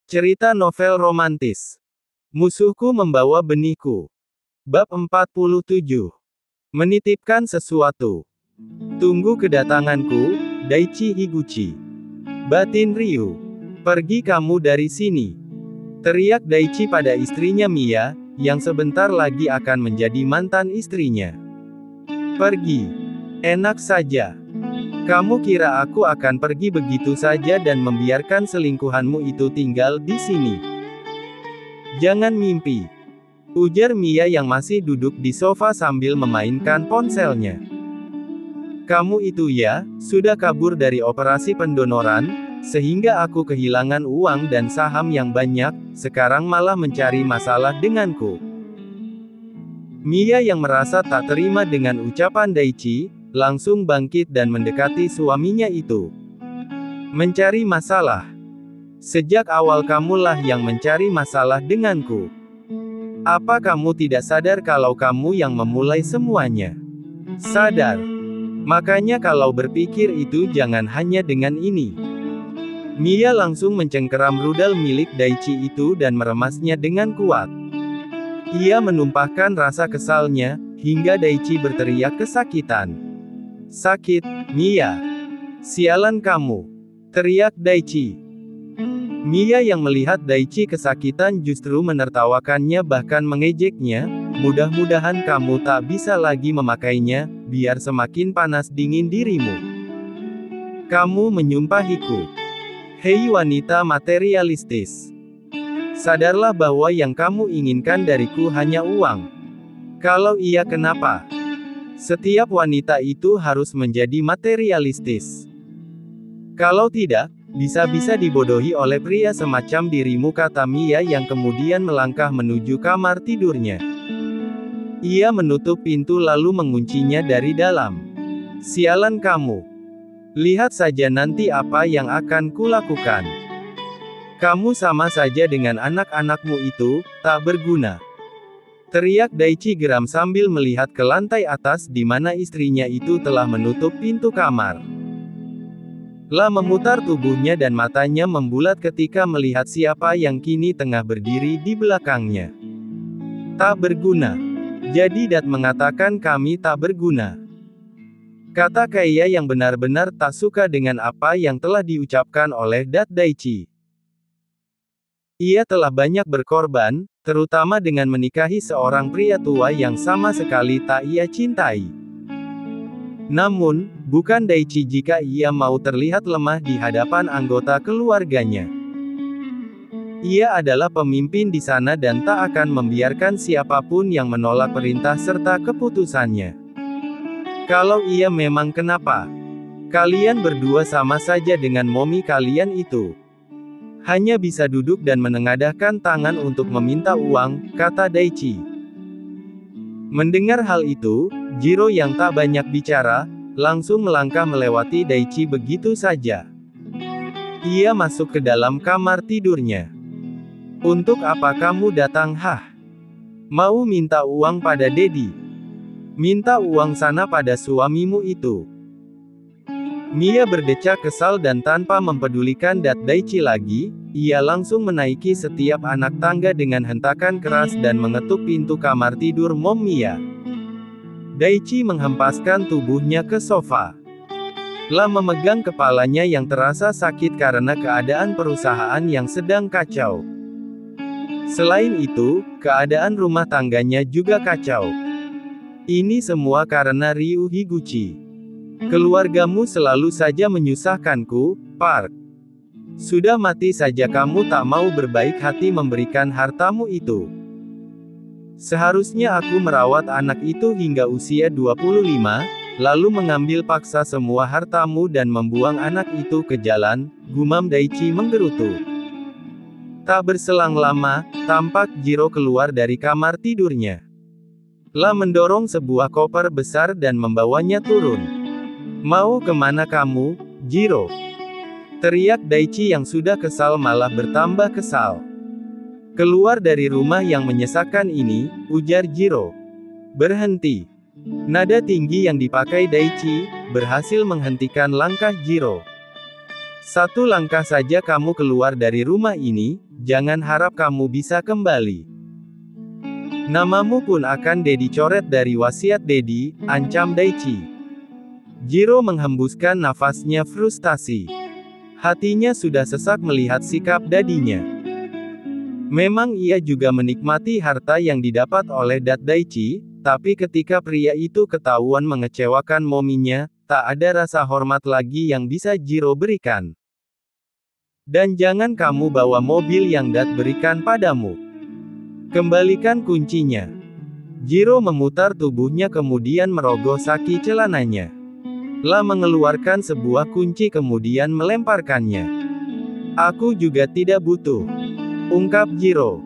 Cerita novel romantis. Musuhku membawa benihku. Bab 47. Menitipkan sesuatu. Tunggu kedatanganku, Daichi Higuchi. Batin Ryu. Pergi kamu dari sini. Teriak Daichi pada istrinya Miya, yang sebentar lagi akan menjadi mantan istrinya. Pergi. Enak saja. Kamu kira aku akan pergi begitu saja dan membiarkan selingkuhanmu itu tinggal di sini? Jangan mimpi. Ujar Miya yang masih duduk di sofa sambil memainkan ponselnya. Kamu itu ya, sudah kabur dari operasi pendonoran, sehingga aku kehilangan uang dan saham yang banyak, sekarang malah mencari masalah denganku. Miya yang merasa tak terima dengan ucapan Daichi, langsung bangkit dan mendekati suaminya itu. Mencari masalah. Sejak awal kamulah yang mencari masalah denganku. Apa kamu tidak sadar kalau kamu yang memulai semuanya? Sadar. Makanya kalau berpikir itu jangan hanya dengan ini. Miya langsung mencengkeram rudal milik Daichi itu dan meremasnya dengan kuat. Ia menumpahkan rasa kesalnya, hingga Daichi berteriak kesakitan. Sakit, Miya. Sialan kamu. Teriak Daichi. Miya yang melihat Daichi kesakitan justru menertawakannya bahkan mengejeknya, mudah-mudahan kamu tak bisa lagi memakainya, biar semakin panas dingin dirimu. Kamu menyumpahiku. Hei wanita materialistis. Sadarlah bahwa yang kamu inginkan dariku hanya uang. Kalau iya kenapa? Setiap wanita itu harus menjadi materialistis. Kalau tidak, bisa-bisa dibodohi oleh pria semacam dirimu, kata Miya yang kemudian melangkah menuju kamar tidurnya. Ia menutup pintu lalu menguncinya dari dalam. Sialan kamu. Lihat saja nanti apa yang akan kulakukan. Kamu sama saja dengan anak-anakmu itu, tak berguna. Teriak Daichi geram sambil melihat ke lantai atas di mana istrinya itu telah menutup pintu kamar. La memutar tubuhnya dan matanya membulat ketika melihat siapa yang kini tengah berdiri di belakangnya. Tak berguna. Jadi Dat mengatakan kami tak berguna. Kata Kaiya yang benar-benar tak suka dengan apa yang telah diucapkan oleh Dat Daichi. Ia telah banyak berkorban, terutama dengan menikahi seorang pria tua yang sama sekali tak ia cintai. Namun, bukan Daichi jika ia mau terlihat lemah di hadapan anggota keluarganya. Ia adalah pemimpin di sana dan tak akan membiarkan siapapun yang menolak perintah serta keputusannya. Kalau ia memang kenapa? Kalian berdua sama saja dengan momi kalian itu. Hanya bisa duduk dan menengadahkan tangan untuk meminta uang, kata Daichi. Mendengar hal itu, Jiro yang tak banyak bicara, langsung melangkah melewati Daichi begitu saja. Ia masuk ke dalam kamar tidurnya. Untuk apa kamu datang? Mau minta uang pada Dedi? Minta uang sana pada suamimu itu. Miya berdecak kesal dan tanpa mempedulikan Dat Daichi lagi, ia langsung menaiki setiap anak tangga dengan hentakan keras dan mengetuk pintu kamar tidur Mom Miya. Daichi menghempaskan tubuhnya ke sofa. La memegang kepalanya yang terasa sakit karena keadaan perusahaan yang sedang kacau. Selain itu, keadaan rumah tangganya juga kacau. Ini semua karena Ryu Higuchi. Keluargamu selalu saja menyusahkanku, Park. Sudah mati saja kamu tak mau berbaik hati memberikan hartamu itu. Seharusnya aku merawat anak itu hingga usia 25, lalu mengambil paksa semua hartamu dan membuang anak itu ke jalan, gumam Daichi menggerutu. Tak berselang lama, tampak Jiro keluar dari kamar tidurnya. La mendorong sebuah koper besar dan membawanya turun. Mau kemana kamu, Jiro? Teriak Daichi yang sudah kesal malah bertambah kesal. Keluar dari rumah yang menyesakan ini, ujar Jiro. Berhenti. Nada tinggi yang dipakai Daichi, berhasil menghentikan langkah Jiro. Satu langkah saja kamu keluar dari rumah ini, jangan harap kamu bisa kembali. Namamu pun akan dicoret dari wasiat Dedi, ancam Daichi. Jiro menghembuskan nafasnya frustasi. Hatinya sudah sesak melihat sikap dadinya. Memang ia juga menikmati harta yang didapat oleh Daichi, tapi ketika pria itu ketahuan mengecewakan mominya, tak ada rasa hormat lagi yang bisa Jiro berikan. Dan jangan kamu bawa mobil yang berikan padamu. Kembalikan kuncinya. Jiro memutar tubuhnya kemudian merogoh saki celananya. Lah mengeluarkan sebuah kunci kemudian melemparkannya. Aku juga tidak butuh, ungkap Jiro.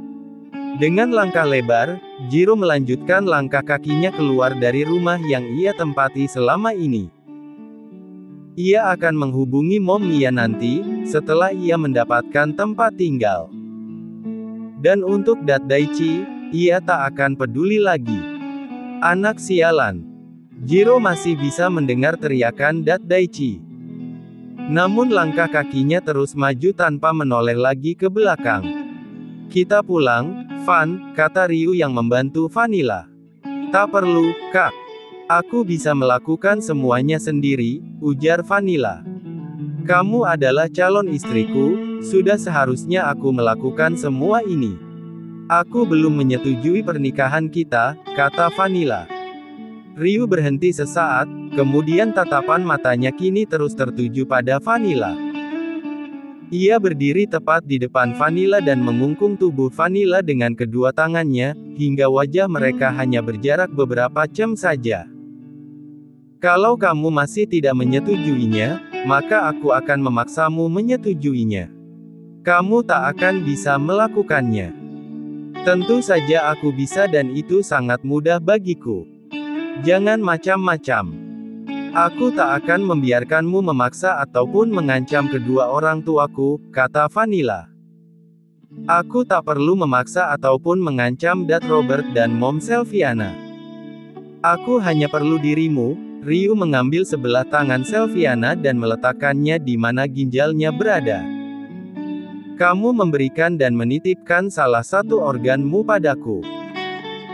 Dengan langkah lebar, Jiro melanjutkan langkah kakinya keluar dari rumah yang ia tempati selama ini. Ia akan menghubungi Mom Mia nanti, setelah ia mendapatkan tempat tinggal. Dan untuk Daichi, ia tak akan peduli lagi. Anak sialan. Jiro masih bisa mendengar teriakan Daichi. Namun langkah kakinya terus maju tanpa menoleh lagi ke belakang. Kita pulang, Van, kata Ryu yang membantu Vanilla. Tak perlu, Kak. Aku bisa melakukan semuanya sendiri, ujar Vanilla. Kamu adalah calon istriku, sudah seharusnya aku melakukan semua ini. Aku belum menyetujui pernikahan kita, kata Vanilla. Ryu berhenti sesaat, kemudian tatapan matanya kini terus tertuju pada Vanilla. Ia berdiri tepat di depan Vanilla dan mengungkung tubuh Vanilla dengan kedua tangannya, hingga wajah mereka hanya berjarak beberapa jam saja. Kalau kamu masih tidak menyetujuinya, maka aku akan memaksamu menyetujuinya. Kamu tak akan bisa melakukannya. Tentu saja aku bisa dan itu sangat mudah bagiku. Jangan macam-macam. Aku tak akan membiarkanmu memaksa ataupun mengancam kedua orang tuaku, kata Vanilla. Aku tak perlu memaksa ataupun mengancam Robert dan Mom Selviana. Aku hanya perlu dirimu. Ryu mengambil sebelah tangan Selviana dan meletakkannya di mana ginjalnya berada. Kamu memberikan dan menitipkan salah satu organmu padaku.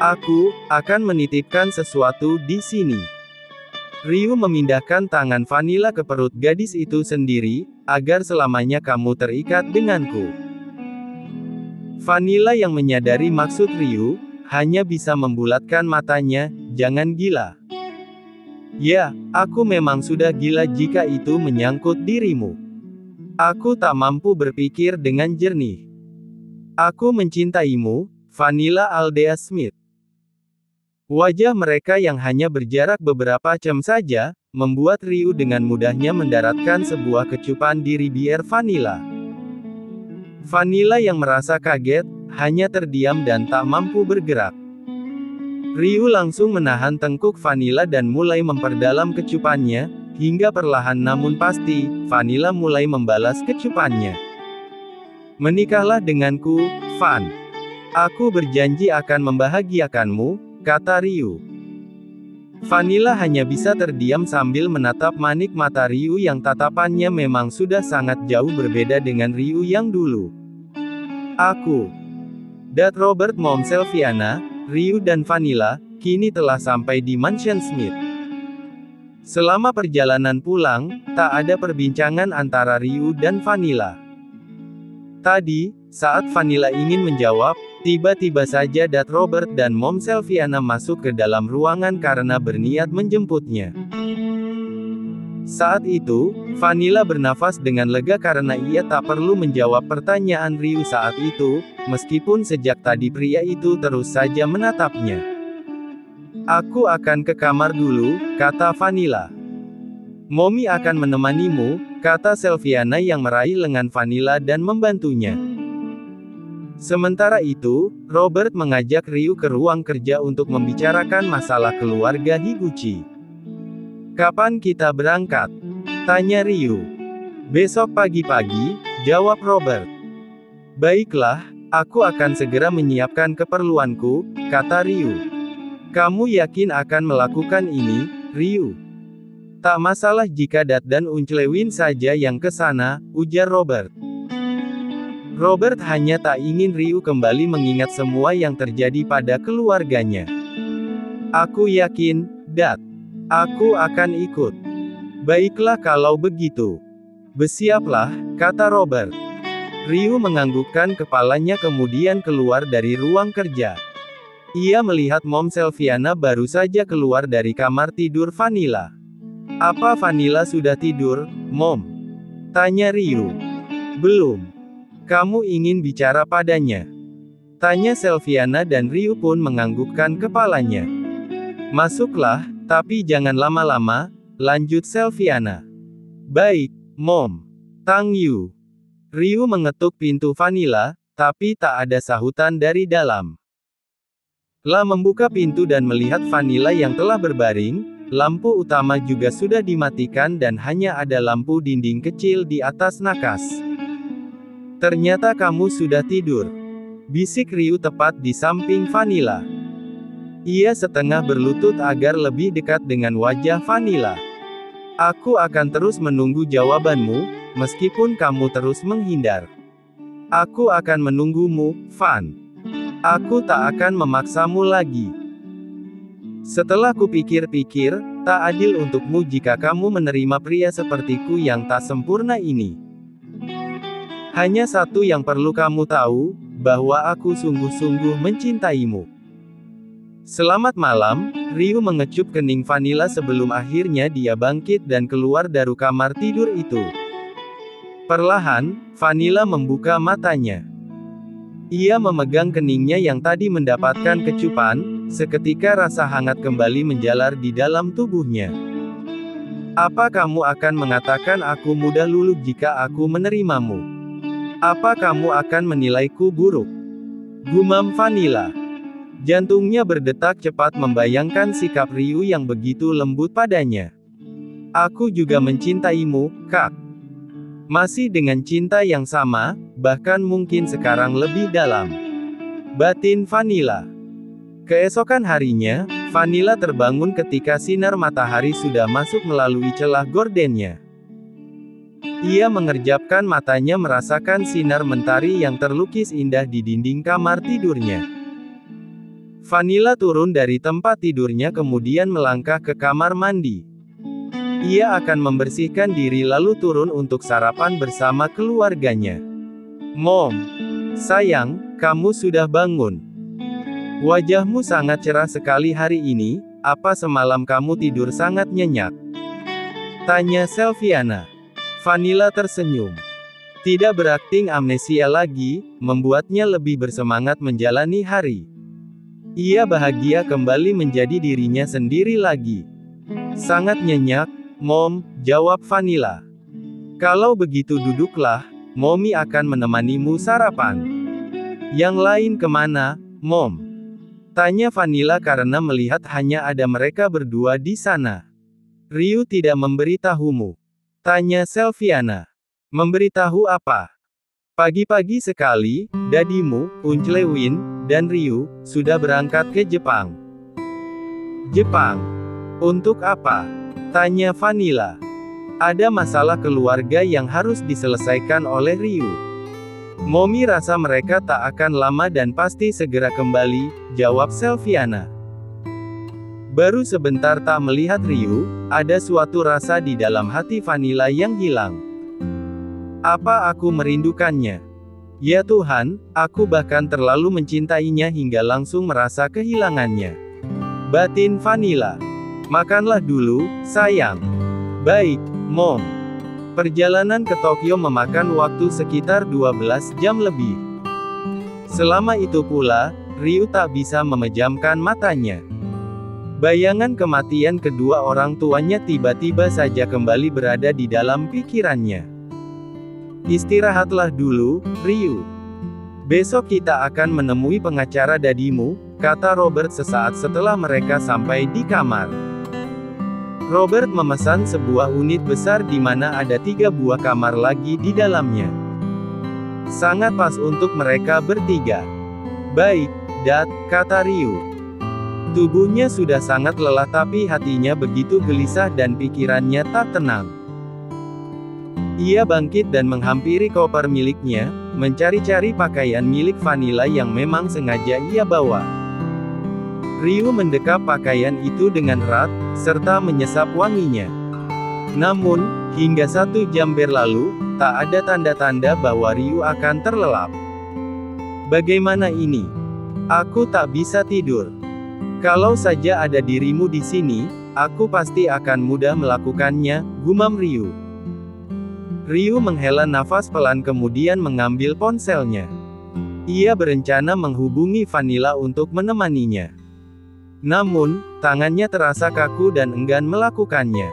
Aku akan menitipkan sesuatu di sini. Ryu memindahkan tangan Vanilla ke perut gadis itu sendiri, agar selamanya kamu terikat denganku. Vanilla yang menyadari maksud Ryu, hanya bisa membulatkan matanya, jangan gila. Ya, aku memang sudah gila jika itu menyangkut dirimu. Aku tak mampu berpikir dengan jernih. Aku mencintaimu, Vanilla Aldea Smith. Wajah mereka yang hanya berjarak beberapa jam saja, membuat Ryu dengan mudahnya mendaratkan sebuah kecupan di bibir Vanilla. Vanilla yang merasa kaget, hanya terdiam dan tak mampu bergerak. Ryu langsung menahan tengkuk Vanilla dan mulai memperdalam kecupannya, hingga perlahan namun pasti, Vanilla mulai membalas kecupannya. Menikahlah denganku, Van. Aku berjanji akan membahagiakanmu, kata Ryu. Vanilla hanya bisa terdiam sambil menatap manik mata Ryu yang tatapannya memang sudah sangat jauh berbeda dengan Ryu yang dulu. Aku, Robert, Mom Selviana, Ryu dan Vanilla, kini telah sampai di Mansion Smith. Selama perjalanan pulang, tak ada perbincangan antara Ryu dan Vanilla. Tadi, saat Vanilla ingin menjawab, tiba-tiba saja Robert dan Mom Selviana masuk ke dalam ruangan karena berniat menjemputnya. Saat itu, Vanilla bernafas dengan lega karena ia tak perlu menjawab pertanyaan Ryu saat itu, meskipun sejak tadi pria itu terus saja menatapnya. Aku akan ke kamar dulu, kata Vanilla. Mommy akan menemanimu, kata Selviana yang meraih lengan Vanilla dan membantunya. Sementara itu, Robert mengajak Ryu ke ruang kerja untuk membicarakan masalah keluarga Higuchi. Kapan kita berangkat? Tanya Ryu. Besok pagi-pagi, jawab Robert. Baiklah, aku akan segera menyiapkan keperluanku, kata Ryu. Kamu yakin akan melakukan ini, Ryu? Tak masalah jika Dan Unclewin saja yang ke sana, ujar Robert. Robert hanya tak ingin Ryu kembali mengingat semua yang terjadi pada keluarganya. Aku yakin, Dad. Aku akan ikut. Baiklah kalau begitu. Bersiaplah, kata Robert. Ryu menganggukkan kepalanya kemudian keluar dari ruang kerja. Ia melihat Mom Sylviana baru saja keluar dari kamar tidur Vanilla. Apa Vanilla sudah tidur, Mom? Tanya Ryu. Belum. Kamu ingin bicara padanya? Tanya Sylviana dan Ryu pun menganggukkan kepalanya. Masuklah, tapi jangan lama-lama, lanjut Sylviana. Baik, Mom. Tang Yu. Ryu mengetuk pintu Vanilla, tapi tak ada sahutan dari dalam. La membuka pintu dan melihat Vanilla yang telah berbaring, lampu utama juga sudah dimatikan dan hanya ada lampu dinding kecil di atas nakas. Ternyata kamu sudah tidur. Bisik Ryu tepat di samping Vanilla. Ia setengah berlutut agar lebih dekat dengan wajah Vanilla. Aku akan terus menunggu jawabanmu, meskipun kamu terus menghindar. Aku akan menunggumu, Van. Aku tak akan memaksamu lagi. Setelah kupikir-pikir, tak adil untukmu jika kamu menerima pria sepertiku yang tak sempurna ini. Hanya satu yang perlu kamu tahu, bahwa aku sungguh-sungguh mencintaimu. Selamat malam, Ryu mengecup kening Vanilla sebelum akhirnya dia bangkit dan keluar dari kamar tidur itu. Perlahan, Vanilla membuka matanya. Ia memegang keningnya yang tadi mendapatkan kecupan, seketika rasa hangat kembali menjalar di dalam tubuhnya. Apa kamu akan mengatakan aku mudah luluh jika aku menerimamu? Apa kamu akan menilaiku buruk? Gumam Vanilla. Jantungnya berdetak cepat membayangkan sikap Ryu yang begitu lembut padanya. Aku juga mencintaimu, Kak. Masih dengan cinta yang sama, bahkan mungkin sekarang lebih dalam. Batin Vanilla. Keesokan harinya, Vanilla terbangun ketika sinar matahari sudah masuk melalui celah gordennya. Ia mengerjapkan matanya merasakan sinar mentari yang terlukis indah di dinding kamar tidurnya. Vanilla turun dari tempat tidurnya kemudian melangkah ke kamar mandi. Ia akan membersihkan diri lalu turun untuk sarapan bersama keluarganya. Mom. Sayang, kamu sudah bangun. Wajahmu sangat cerah sekali hari ini, apa semalam kamu tidur sangat nyenyak? Tanya Sylviana. Vanilla tersenyum. Tidak berakting amnesia lagi, membuatnya lebih bersemangat menjalani hari. Ia bahagia kembali menjadi dirinya sendiri lagi. Sangat nyenyak, Mom, jawab Vanilla. Kalau begitu duduklah, Mommy akan menemanimu sarapan. Yang lain kemana, Mom? Tanya Vanilla karena melihat hanya ada mereka berdua di sana. Ryu tidak memberitahumu. Tanya Sylviana. Memberitahu apa? Pagi-pagi sekali, dadimu, Unclewin, dan Ryu, sudah berangkat ke Jepang. Jepang? Untuk apa? Tanya Vanilla. Ada masalah keluarga yang harus diselesaikan oleh Ryu. Mommy rasa mereka tak akan lama dan pasti segera kembali, jawab Sylviana. Baru sebentar tak melihat Ryu, ada suatu rasa di dalam hati Vanilla yang hilang. Apa aku merindukannya? Ya Tuhan, aku bahkan terlalu mencintainya hingga langsung merasa kehilangannya. Batin Vanilla. Makanlah dulu, sayang. Baik, Mom. Perjalanan ke Tokyo memakan waktu sekitar 12 jam lebih. Selama itu pula, Ryu tak bisa memejamkan matanya. Bayangan kematian kedua orang tuanya tiba-tiba saja kembali berada di dalam pikirannya. Istirahatlah dulu, Ryu. Besok kita akan menemui pengacara dadimu, kata Robert sesaat setelah mereka sampai di kamar. Robert memesan sebuah unit besar di mana ada 3 buah kamar lagi di dalamnya. Sangat pas untuk mereka bertiga. Baik, Dad, kata Ryu. Tubuhnya sudah sangat lelah tapi hatinya begitu gelisah dan pikirannya tak tenang. Ia bangkit dan menghampiri koper miliknya, mencari-cari pakaian milik Vanilla yang memang sengaja ia bawa. Ryu mendekap pakaian itu dengan erat, serta menyesap wanginya. Namun, hingga 1 jam berlalu, tak ada tanda-tanda bahwa Ryu akan terlelap. Bagaimana ini? Aku tak bisa tidur. Kalau saja ada dirimu di sini, aku pasti akan mudah melakukannya, gumam Ryu. Ryu menghela nafas pelan kemudian mengambil ponselnya. Ia berencana menghubungi Vanilla untuk menemaninya. Namun, tangannya terasa kaku dan enggan melakukannya.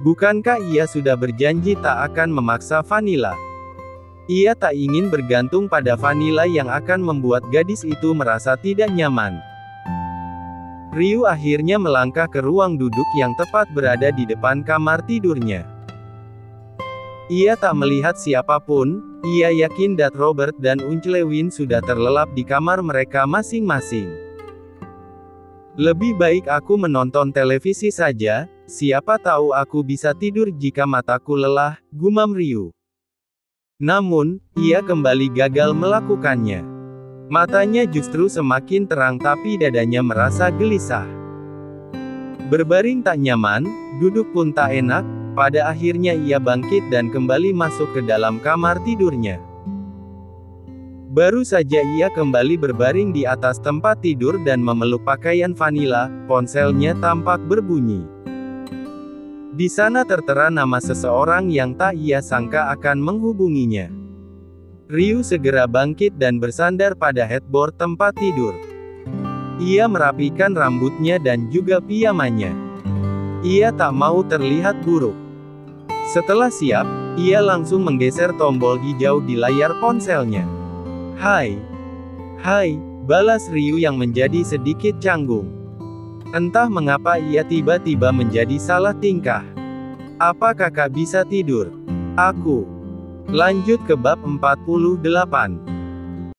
Bukankah ia sudah berjanji tak akan memaksa Vanilla? Ia tak ingin bergantung pada Vanilla yang akan membuat gadis itu merasa tidak nyaman. Ryu akhirnya melangkah ke ruang duduk yang tepat berada di depan kamar tidurnya. Ia tak melihat siapapun, ia yakin Dat Robert dan Unclewin sudah terlelap di kamar mereka masing-masing. Lebih baik aku menonton televisi saja, siapa tahu aku bisa tidur jika mataku lelah, gumam Ryu. Namun, ia kembali gagal melakukannya. Matanya justru semakin terang tapi dadanya merasa gelisah. Berbaring tak nyaman, duduk pun tak enak, pada akhirnya ia bangkit dan kembali masuk ke dalam kamar tidurnya. Baru saja ia kembali berbaring di atas tempat tidur dan memeluk pakaian Vanilla, ponselnya tampak berbunyi. Di sana tertera nama seseorang yang tak ia sangka akan menghubunginya. Ryu segera bangkit dan bersandar pada headboard tempat tidur. Ia merapikan rambutnya dan juga piyamanya. Ia tak mau terlihat buruk. Setelah siap, ia langsung menggeser tombol hijau di layar ponselnya. Hai, balas Ryu yang menjadi sedikit canggung. Entah mengapa ia tiba-tiba menjadi salah tingkah. Apa kakak bisa tidur? Aku. Lanjut ke bab 48.